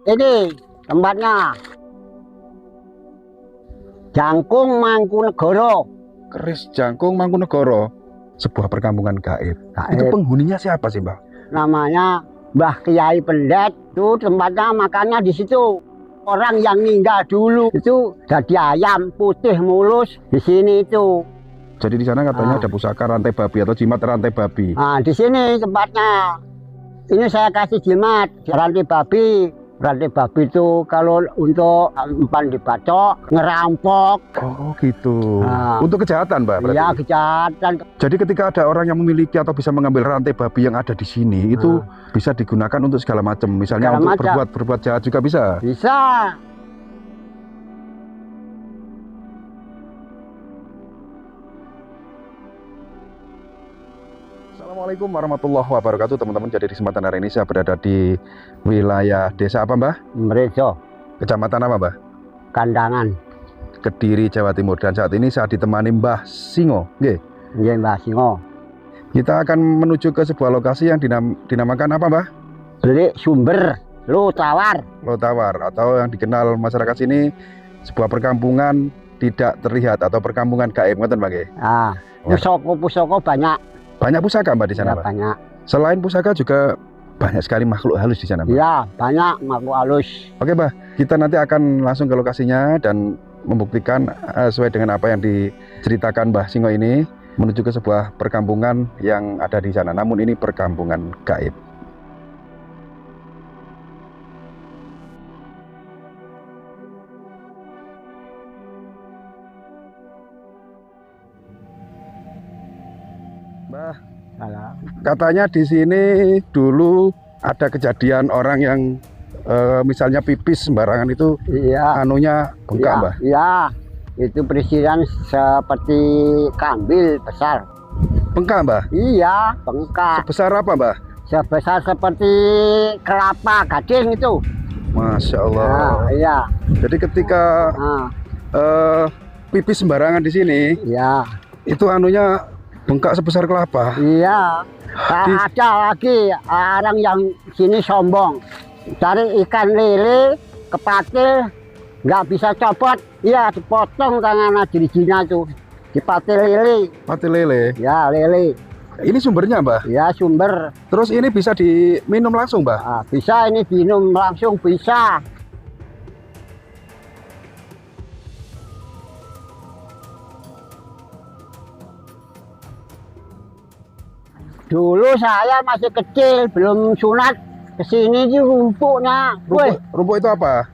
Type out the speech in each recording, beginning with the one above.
Ini tempatnya Jangkung Mangkunegara. Keris Jangkung Mangkunegara, sebuah perkampungan gaib. Itu Gaib. penghuninya siapa sih, Mbah? Namanya Mbah Kiai Pendet. Itu tempatnya makannya di situ. Orang yang meninggal dulu itu jadi ayam putih mulus di sini itu. Jadi di sana katanya ada pusaka rantai babi atau jimat rantai babi. Nah, di sini tempatnya. Ini saya kasih jimat rantai babi. Rantai babi itu kalau untuk umpan dibacok, ngerampok. Oh gitu. Nah. Untuk kejahatan, Mbak? Berarti? Ya, kejahatan. Jadi ketika ada orang yang memiliki atau bisa mengambil rantai babi yang ada di sini, itu bisa digunakan untuk segala macam. Misalnya Segala untuk macam. berbuat jahat juga bisa. Bisa. Assalamualaikum warahmatullahi wabarakatuh, teman-teman. Jadi di kesempatan hari ini saya berada di wilayah desa apa, Mbah? Mrejo, Kecamatan apa, Mbah? Kandangan. Kediri, Jawa Timur. Dan saat ini saya ditemani Mbah Singo. Nggih. Nggih, Mbah Singo. Kita akan menuju ke sebuah lokasi yang dinamakan apa, Mbah? Beli sumber Lotawar. Lotawar, atau yang dikenal masyarakat sini sebuah perkampungan tidak terlihat atau perkampungan gaib, ngoten, Mbah nggih? Ah, pusaka-pusaka banyak. Banyak pusaka, Mbah, di sana, Ya, Mbah? banyak. Selain pusaka juga banyak sekali makhluk halus di sana, Mbah? Ya, banyak makhluk halus. Oke, Mbah, kita nanti akan langsung ke lokasinya dan membuktikan sesuai dengan apa yang diceritakan Mbah Singo ini, menuju ke sebuah perkampungan yang ada di sana. Namun ini perkampungan gaib. Mbah, Salah. katanya di sini dulu ada kejadian orang yang misalnya pipis sembarangan itu Iya. anunya bengkak, Iya, Mbah. iya. Itu presiden seperti kambil besar. Bengkak, Mbah? Iya, bengkak. Sebesar apa, Mbah? Sebesar seperti kelapa gading itu. Masya Allah. Nah, iya. Jadi ketika Nah, pipis sembarangan di sini, iya. itu anunya bengkak sebesar kelapa. Iya. Ada lagi orang yang sini sombong. Cari ikan lele, kepatil, nggak bisa copot. Iya, dipotong tangan dirijinya tuh. Dipatil lele. Mati lele. Ya, lele. Ini sumbernya, Mbah. Ya, sumber. Terus ini bisa diminum langsung, Mbah? Nah, bisa ini minum langsung bisa. Dulu saya masih kecil, belum sunat. Kesini sih rumpuknya. Wih, Rumput itu apa?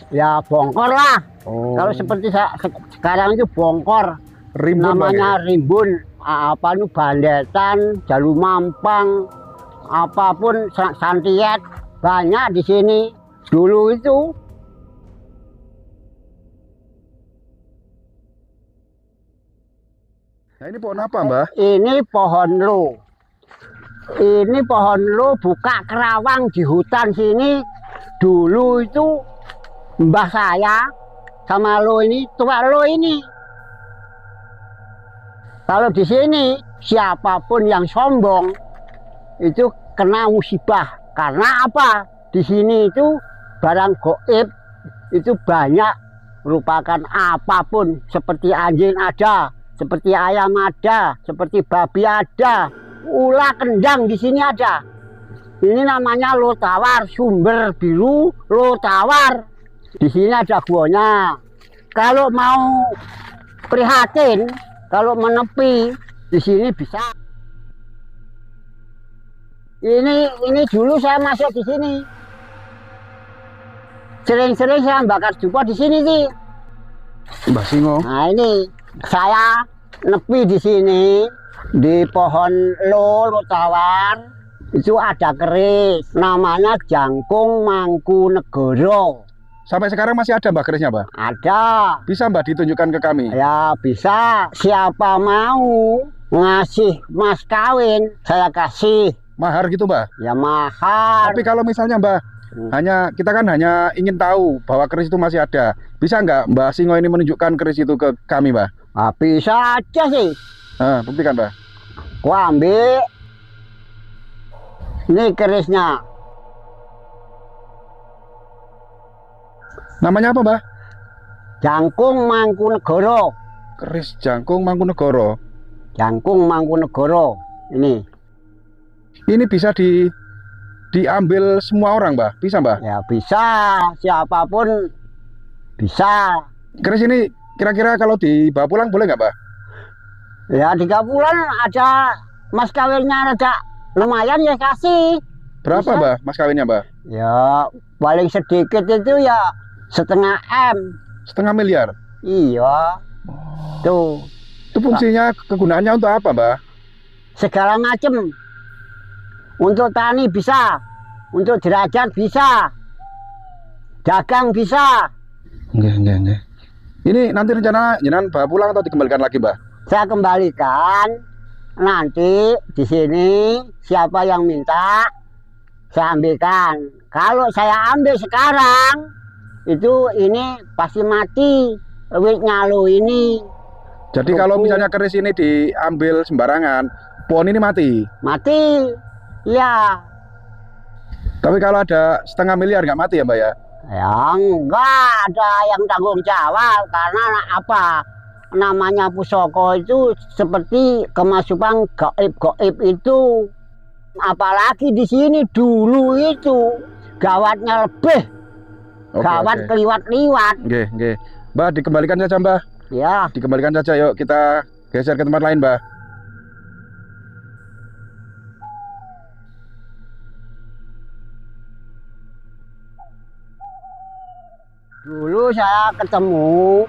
ya bongkor lah. Oh, Kalau seperti sekarang itu bongkor. rimbun, Mbah, Namanya rimbun. Apa itu bandetan, jalu mampang, apapun santiet banyak di sini. Dulu itu. Nah, ini pohon apa, Mbah? Ini pohon lo. Ini pohon lo buka kerawang di hutan sini. Dulu itu mbah saya sama lo ini, tua lo ini. Kalau di sini siapapun yang sombong itu kena musibah. Karena apa? Di sini itu barang goib itu banyak, merupakan apapun, seperti anjing ada, seperti ayam ada, seperti babi ada, ulah kendang di sini ada. Ini namanya Lotawar, sumber biru Lotawar. Di sini ada guanya. Kalau mau prihatin, kalau menepi di sini bisa. Ini dulu saya masuk di sini. Sering-sering saya bakar jumpa di sini sih. Mbah Singo. Nah, ini saya nepi di sini di pohon Lotawar. Itu ada keris, namanya Jangkung Mangkunegara. Sampai sekarang masih ada, Mbah, kerisnya, Mbah? Ada. Bisa, Mbah, ditunjukkan ke kami? Ya bisa. Siapa mau ngasih mas kawin, saya kasih. Mahar gitu, Mbah? Ya mahal. Tapi kalau misalnya, Mbah, kita kan hanya ingin tahu bahwa keris itu masih ada. Bisa nggak Mbah Singo ini menunjukkan keris itu ke kami, Mbah? Nah, bisa aja sih. Buktikan, Mbah. Gua ambil. Ini kerisnya. Namanya apa, Mbah? Jangkung Mangkunegara. Keris Jangkung Mangkunegara. Jangkung Mangkunegara. Ini bisa diambil semua orang, Mbah? Bisa, Mbah? ya bisa, siapapun bisa. Keris ini kira-kira kalau dibawa pulang boleh nggak, Mbah? Ya 3 bulan ada mas kawinnya, ada lumayan ya kasih. Berapa, Bisa. Mbah, mas kawinnya, Mbah? Ya paling sedikit itu ya 1,5 M. 0,5 miliar. Iya. Tuh Itu fungsinya, kegunaannya untuk apa, Mbah? segala macam. Untuk tani bisa, untuk derajat bisa, dagang bisa. Nggih. Ini nanti rencana jenengan bawa pulang atau dikembalikan lagi, Mbah? Saya kembalikan nanti di sini, siapa yang minta saya ambilkan. Kalau saya ambil sekarang itu ini pasti mati wit nyalu ini. Jadi kalau misalnya keris ini diambil sembarangan, pohon ini mati. Ya. Tapi kalau ada 0,5 miliar nggak mati ya, Mbak ya? Ya enggak ada yang tanggung jawab, karena apa? Namanya pusoko itu seperti kemasukan gaib itu. Apalagi di sini dulu itu gawatnya lebih. Gawat keliwat-liwat. Nggih. Mbah, dikembalikan saja, Mbah. Ya. Dikembalikan saja, yuk kita geser ke tempat lain, Mbah. Dulu saya ketemu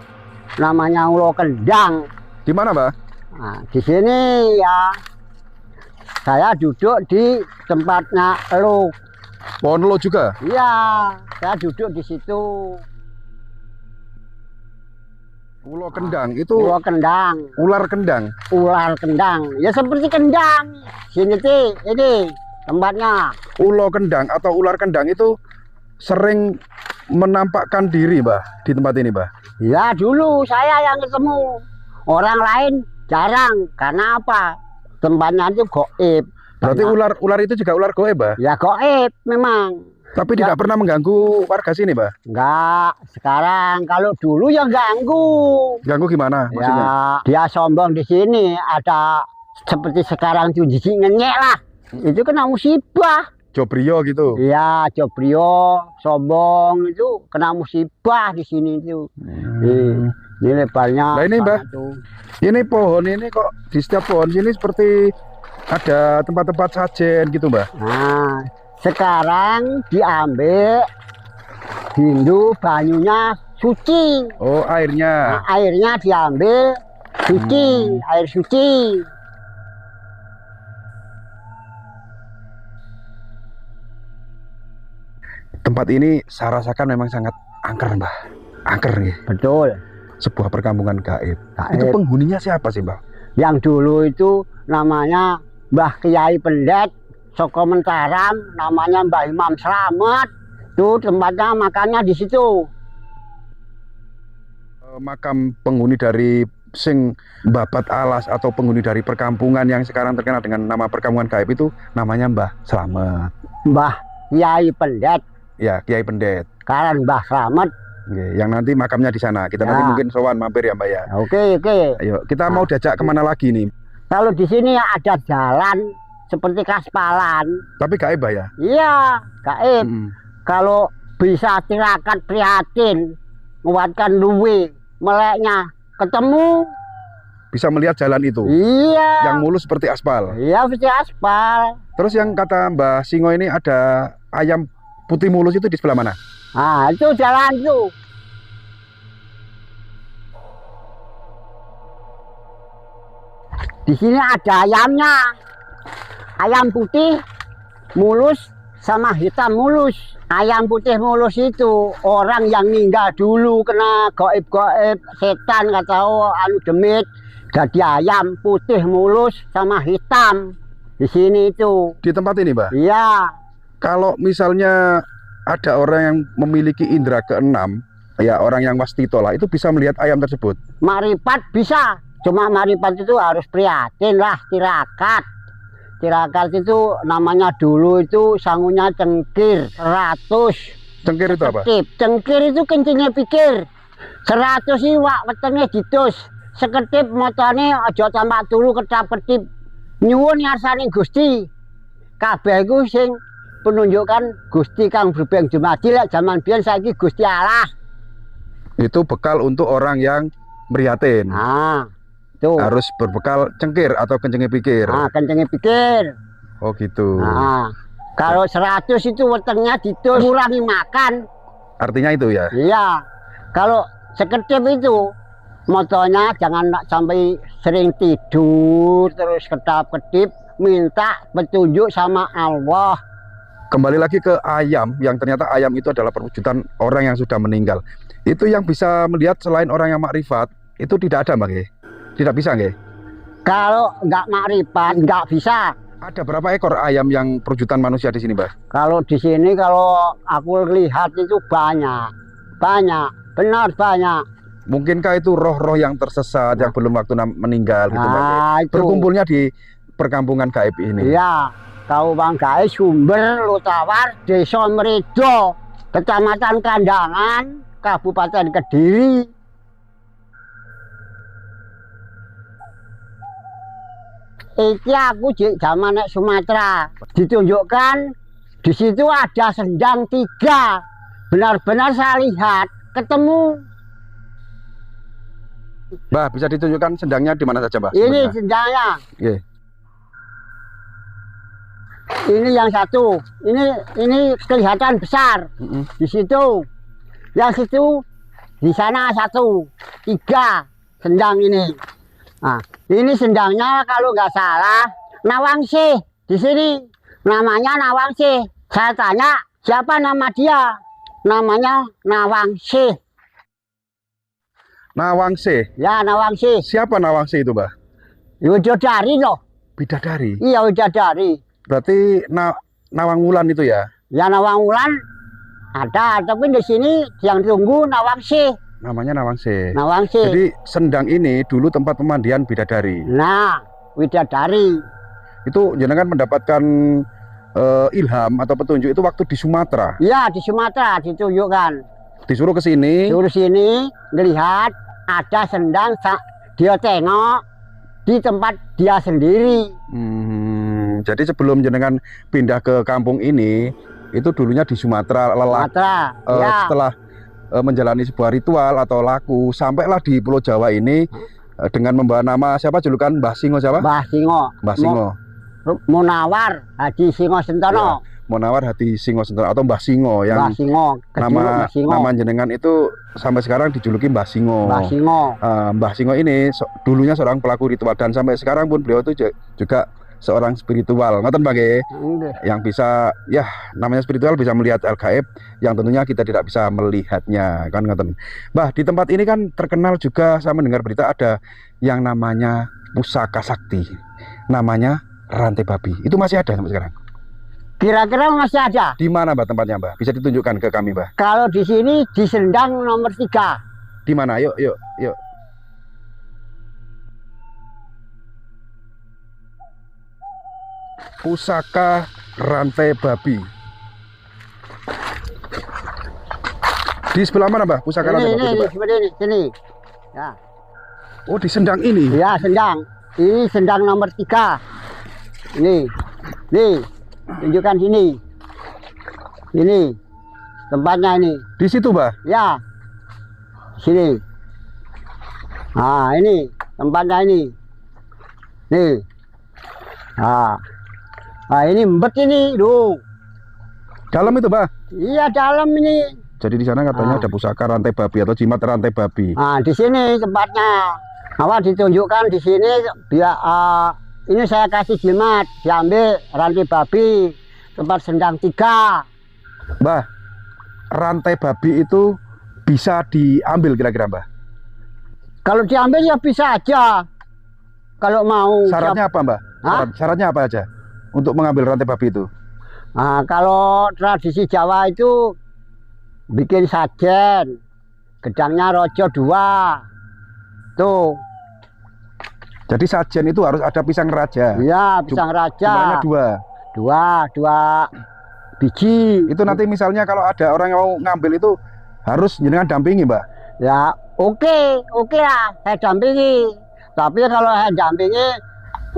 namanya ulo kendang. Di mana, Mbah? Nah, di sini ya. Saya duduk di tempatnya lo. Pohon lo juga? Iya, saya duduk di situ. Ulo kendang itu Ulo kendang. ular kendang. Ular kendang. Ya seperti kendang. Sini sih, ini tempatnya. Ulo kendang atau ular kendang itu sering menampakkan diri, Mbah, di tempat ini, Mbah. Ya dulu saya yang ketemu. Orang lain jarang. Karena apa? Tempatnya itu goib. Berarti ular itu juga ular goib, Mbah? Ya goib memang. Tapi tidak pernah mengganggu warga sini, Mbah? Enggak. Sekarang kalau dulu ya ganggu. Ganggu gimana maksudnya? Ya dia sombong di sini. Ada seperti sekarang tuh jijik ngenyek lah. Itu kena musibah. Jobrio gitu. Iya, Jobrio, sombong itu kena musibah di sini itu. Ini lebarnya. Nah ini, Mbah, ini pohon ini kok di setiap pohon sini seperti ada tempat-tempat sajen gitu, Mbah. Nah, sekarang diambil hindu banyunya suci. Oh, airnya. Nah, airnya diambil suci, air suci. Tempat ini saya rasakan memang sangat angker, Mbah. Angker nih. Betul. Sebuah perkampungan gaib. Gaib. Itu penghuninya siapa sih, Mbah? Yang dulu itu namanya Mbah Kiai Pendet Soko Mentaram, namanya Mbah Imam Slamet. Itu tempatnya makannya di situ. Makam penghuni dari sing Babat Alas atau penghuni dari perkampungan yang sekarang terkenal dengan nama perkampungan gaib itu namanya Mbah Slamet. Mbah Kiai Pendet. Ya, Kiai Pendet. Sekarang Mbah Slamet. Oke, yang nanti makamnya di sana. Kita nanti mungkin sowan mampir ya, Mbak ya. Oke. Ayo, kita mau diajak kemana lagi nih? Kalau di sini ada jalan seperti kaspalan. Tapi gaib, Mbak ya? Iya, gaib. Kalau bisa tirakat prihatin, menguatkan luwe, meleknya ketemu. Bisa melihat jalan itu? Iya. Yang mulus seperti aspal? Iya, seperti aspal. Terus yang kata Mbah Singo ini ada ayam putih mulus itu di sebelah mana? Nah, itu jalan itu. Di sini ada ayamnya. Ayam putih mulus sama hitam mulus. Ayam putih mulus itu orang yang meninggal dulu kena gaib-gaib setan, kata anu demit. Jadi ayam putih mulus sama hitam. Di sini itu. Di tempat ini, Mbah? Iya. Kalau misalnya ada orang yang memiliki indera keenam, ya orang yang wastito lah, itu bisa melihat ayam tersebut? Maripat bisa. Cuma maripat itu harus prihatin lah, tirakat. Tirakat itu namanya dulu itu sangunya cengkir 100. Cengkir itu apa? Ketip. Cengkir itu kencingnya pikir. 100 iwak wetenge ditus. Seketip motone aja tampak turu ketap-ketip. Nyuwun ngarsane Gusti. Kabeh iku sing penunjukan Gusti kang berbeng dumadi lek jaman biyen saiki Gusti Allah. Itu bekal untuk orang yang meriatin. Nah, tuh. Harus berbekal cengkir atau kencingnya pikir. Nah, kencingnya pikir. Oh gitu. Nah, kalau 100 itu wetengnya ditus kurangi makan. Artinya itu ya? Iya. Kalau seketip itu motonya jangan sampai sering tidur terus ketap-ketip, minta petunjuk sama Allah. Kembali lagi ke ayam, yang ternyata ayam itu adalah perwujudan orang yang sudah meninggal. Itu yang bisa melihat selain orang yang makrifat, itu tidak ada, Mbak? Tidak bisa, nggih? Kalau nggak makrifat, nggak bisa. Ada berapa ekor ayam yang perwujudan manusia di sini, Mbak? Kalau di sini, kalau aku lihat itu banyak, benar banyak. Mungkinkah itu roh-roh yang tersesat, yang belum waktu meninggal, gitu, Mbak? Itu. Berkumpulnya di perkampungan gaib ini. Iya, Kampung Gaib Sumber Lutawar, Desa Mredo, Kecamatan Kandangan, Kabupaten Kediri. Iki aku di zaman Sumatera. Ditunjukkan di situ ada sendang 3. Benar-benar saya lihat, ketemu. Mbak, bisa ditunjukkan sendangnya di mana saja, Mbak? Ini sendangnya. Oke. Ini yang satu. Ini kelihatan besar. Di situ. Yang situ di sana 1, 3 sendang ini. Nah, ini sendangnya kalau nggak salah Nawangsi. Di sini namanya Nawangsi. Saya tanya siapa nama dia? Namanya Nawangsi. Nawangsi. Ya, Nawangsi. Siapa Nawangsi itu, Mbak? Widodari loh. Bidadari. Iya, Widodari. Berarti Nawang Wulan itu ya? Ya, Nawang Wulan ada, tapi di sini yang tunggu Nawangsi. Namanya Nawangsi. Nawangsi. Jadi sendang ini dulu tempat pemandian bidadari. Nah, Widodari. Itu jenengan mendapatkan ilham atau petunjuk itu waktu di Sumatera. Iya, di Sumatera ditunjukkan. Disuruh ke sini. Suruh sini melihat ada sendang, dia tengok di tempat dia sendiri. Jadi sebelum jenengan pindah ke kampung ini, itu dulunya di Sumatera Ya. Setelah menjalani sebuah ritual atau laku, sampailah di Pulau Jawa ini dengan membawa nama siapa, julukan Mbah Singo siapa? Mbah Singo. Mbah Singo. Munawar Haji Singo Sentono. Ya, Munawar Hati Singo Sentono atau Mbah Singo yang Mbah Singo. nama jenengan itu sampai sekarang dijuluki Mbah Singo. Mbah Singo. Mbah Singo ini dulunya seorang pelaku ritual dan sampai sekarang pun beliau itu juga seorang spiritual, ngoten Mbak, yang bisa, ya namanya spiritual, bisa melihat hal gaib yang tentunya kita tidak bisa melihatnya, kan ngoten. Mbah, di tempat ini kan terkenal juga, saya mendengar berita ada yang namanya pusaka sakti, namanya rantai babi. Itu masih ada sampai sekarang? Kira-kira masih ada. Di mana, Mbak, tempatnya, Mbak? Bisa ditunjukkan ke kami, Mbak? Kalau di sini di Sendang nomor 3. Di mana? Yuk. Pusaka rantai babi. Di sebelah mana, Mbak? Pusaka rantai babi itu, Mbak? Seperti ini, sini. Ya. Oh, di Sendang ini? Ya, Sendang. Ini Sendang nomor 3. Ini. Nih, tunjukkan sini. Ini. Tempatnya ini. Di situ, Mbak? Ya. Sini. Nah, ini tempatnya ini. Nih. Nah, ini mbet ini, duh. Dalam itu, Mbak? Iya, dalam ini. Jadi di sana katanya ada pusaka rantai babi atau jimat rantai babi. Nah, di sini tempatnya. Awak ditunjukkan di sini biar ini saya kasih jimat, diambil rantai babi, tempat Sendang 3. Mbah, rantai babi itu bisa diambil kira-kira, Mbah? Kalau diambil ya bisa aja. Kalau mau. Syaratnya apa, Mbah? Syaratnya apa aja untuk mengambil rantai babi itu? Nah, kalau tradisi Jawa itu bikin sajen, gedangnya rojo 2. Tuh. Jadi sajen itu harus ada pisang raja. Iya, pisang raja. Jumlahnya 2. 2 biji. Itu nanti misalnya kalau ada orang yang mau ngambil itu harus jenengan dampingi, Mbak. Ya oke lah, saya dampingi. Tapi kalau saya dampingi,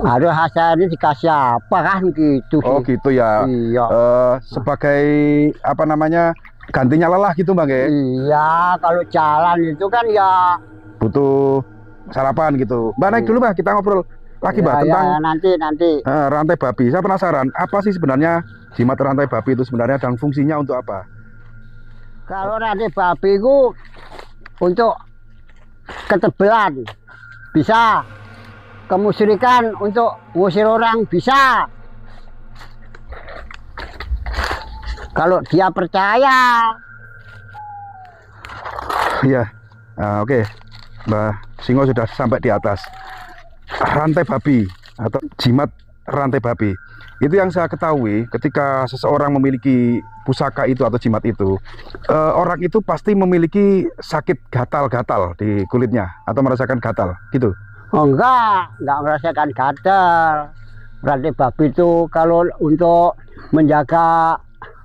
harus hasil ini dikasih apa kan gitu. Oh gitu ya. Iya. Sebagai apa namanya gantinya lelah gitu, Bang ya? Iya, kalau jalan itu kan ya Butuh sarapan gitu. Mbak naik dulu, Mbak, kita ngobrol lagi, Mbak, ya, tentang nanti. rantai babi. Saya penasaran, apa sih sebenarnya jimat rantai babi itu sebenarnya dan fungsinya untuk apa? Kalau rantai babi itu untuk ketebalan bisa, kemusyrikan untuk ngusir orang bisa. Kalau dia percaya. Iya, oke. Mbak Singo sudah sampai di atas. Rantai babi atau jimat rantai babi. Itu yang saya ketahui ketika seseorang memiliki pusaka itu atau jimat itu, orang itu pasti memiliki sakit gatal-gatal di kulitnya atau merasakan gatal, gitu. Oh enggak merasakan gatal. Rantai babi itu kalau untuk menjaga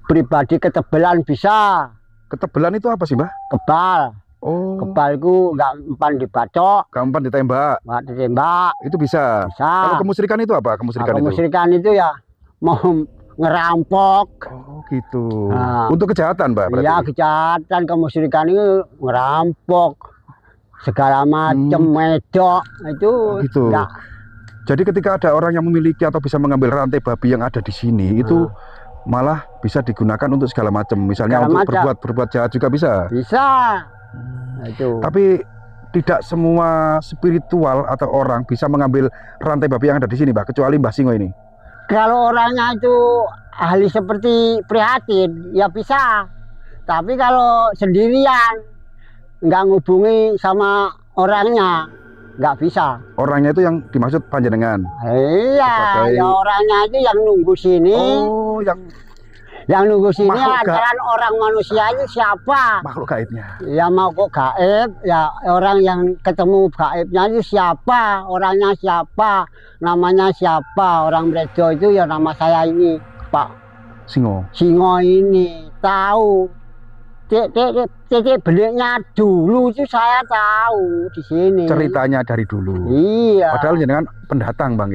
pribadi ketebalan bisa. Ketebalan itu apa sih, Mbak? Kebal. Oh, Kebal itu enggak empan dibacok, gampang ditembak. enggak ditembak. Itu bisa. Bisa. Kalau kemusyrikan itu apa? Kemusyrikan itu? Kemusyrikan itu ya mau ngerampok. Oh, gitu. Nah. Untuk kejahatan, Mbak, berarti? Iya, kejahatan kemusyrikan itu ngerampok segala macam, medok itu. Oh, gitu. Enggak. Jadi ketika ada orang yang memiliki atau bisa mengambil rantai babi yang ada di sini, itu malah bisa digunakan untuk segala macam. Misalnya Segala untuk macam. berbuat jahat juga bisa. Bisa. Nah, itu. Tapi tidak semua spiritual atau orang bisa mengambil rantai babi yang ada di sini, Mbak, kecuali Mbah Singo ini. Kalau orangnya itu ahli seperti prihatin, ya bisa. Tapi kalau sendirian, nggak ngubungi sama orangnya, nggak bisa. Orangnya itu yang dimaksud panjenengan. Iya, Sebagai- ya orangnya itu yang nunggu sini. Oh, yang Yang nunggu sini Makhluk lantaran orang manusia itu siapa? makhluk gaibnya. Ya mau kok gaib, ya orang yang ketemu gaibnya itu siapa? Orangnya siapa? Namanya siapa? Orang Brejo itu ya nama saya ini, Pak Singo. Singo ini. Tahu. Titik beliknya dulu itu saya tahu di sini. Ceritanya dari dulu. Iya. Padahal jenengan pendatang, Bang.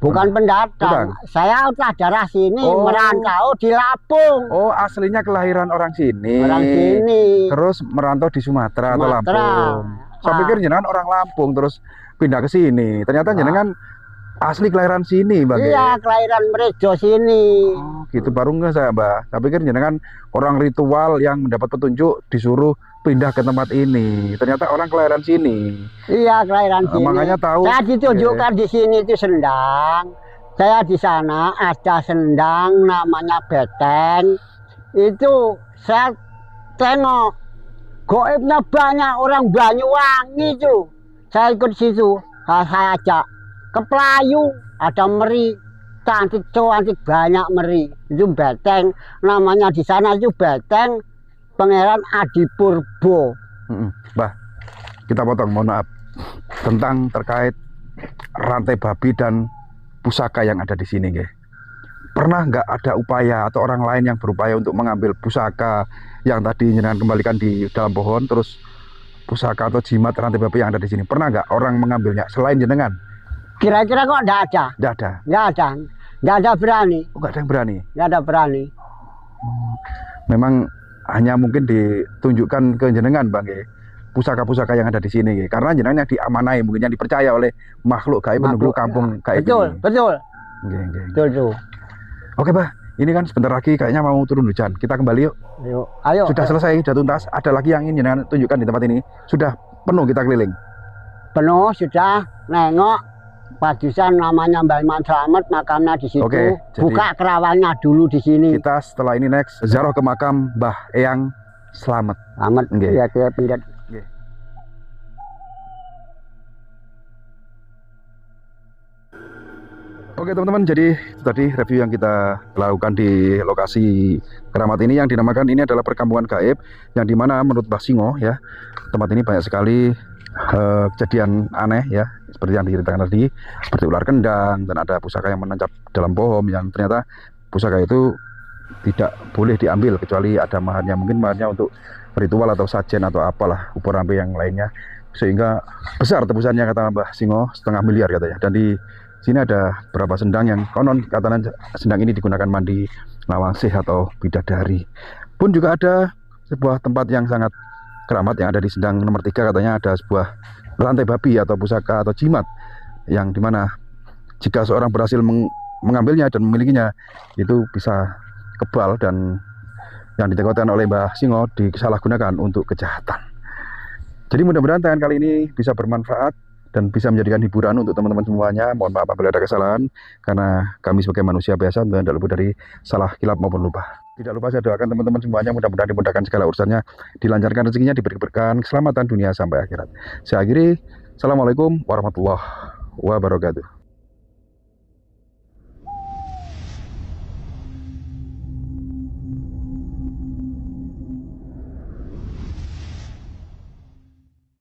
Bukan pendatang. Bukan. Saya udah darah sini, Oh. merantau di Lampung. Oh, aslinya kelahiran orang sini. Orang sini. Terus merantau di Sumatera atau Sumatera. Lampung. Saya pikir jenengan orang Lampung terus pindah ke sini. Ternyata jenengan asli kelahiran sini, Bang. Iya, kelahiran Brejo sini. Oh, gitu baru nggak saya, Mbak. Saya pikir jenengan orang ritual yang mendapat petunjuk disuruh pindah ke tempat ini. Ternyata orang kelahiran sini. Iya, kelahiran sini. Makanya tahu. Saya ditunjukkan di sini itu sendang. Saya di sana ada sendang namanya beteng. Itu saya tengok goibnya banyak orang Banyuwangi itu. Saya ikut situ. Saya ajak ke Pelayu, ada meri. Cantik banyak meri. Itu beteng. Namanya di sana itu beteng Pangeran Adipurbo. Mbah, kita potong, mohon maaf. Tentang terkait rantai babi dan pusaka yang ada di sini, nggih. Pernah nggak ada upaya atau orang lain yang berupaya untuk mengambil pusaka yang tadi jenengan kembalikan di dalam pohon, terus pusaka atau jimat rantai babi yang ada di sini? Pernah nggak orang mengambilnya selain jenengan? Kira-kira kok enggak ada? Nggak ada. Enggak ada berani. Oh, nggak ada yang berani. Enggak ada berani. Memang hanya mungkin ditunjukkan ke jenengan, Bang, nggih. Pusaka-pusaka yang ada di sini, nggih. Karena jenengan yang diamanai, mungkin yang dipercaya oleh makhluk gaib penduduk kampung gaib ini. Betul. Nggih, nggih. Betul tuh. Oke, Bah. Ini kan sebentar lagi kayaknya mau turun hujan. Kita kembali yuk. Ayo. Sudah selesai, sudah tuntas. Ada lagi yang ingin jenengan tunjukkan di tempat ini? Sudah penuh kita keliling. Penuh sudah, nengok padusan namanya Mbah Iman Slamet, makamnya di situ. Oke, jadi- buka kerawangnya dulu di sini. Kita setelah ini next ziarah ke makam Mbah Eyang Slamet. Slamet. Nggih. Ya dia pindah. Oke teman-teman, jadi itu tadi review yang kita lakukan di lokasi keramat ini yang dinamakan ini adalah perkampungan gaib, yang dimana menurut Mbah Singo ya, tempat ini banyak sekali kejadian aneh ya, seperti yang diceritakan tadi, seperti ular kendang dan ada pusaka yang menancap dalam pohon yang ternyata pusaka itu tidak boleh diambil kecuali ada maharnya, mungkin maharnya untuk ritual atau sajen atau apalah uporambe yang lainnya, sehingga besar tebusannya kata Mbah Singo, 1,5 miliar katanya. Dan di sini ada beberapa sendang yang konon katanya sendang ini digunakan mandi Lawangsih atau bidadari. Pun juga ada sebuah tempat yang sangat keramat yang ada di sendang nomor 3, katanya ada sebuah rantai babi atau pusaka atau jimat yang dimana jika seorang berhasil mengambilnya dan memilikinya itu bisa kebal, dan yang ditakutkan oleh Mbah Singo disalahgunakan untuk kejahatan. Jadi mudah-mudahan tayangan kali ini bisa bermanfaat dan bisa menjadikan hiburan untuk teman-teman semuanya. Mohon maaf apabila ada kesalahan, karena kami sebagai manusia biasa tidak luput dari salah kilap maupun lupa. Tidak lupa saya doakan teman-teman semuanya mudah-mudahan dimudahkan segala urusannya, dilancarkan rezekinya, diberi keberkahan, keselamatan dunia sampai akhirat. Saya akhiri, Assalamualaikum warahmatullahi wabarakatuh.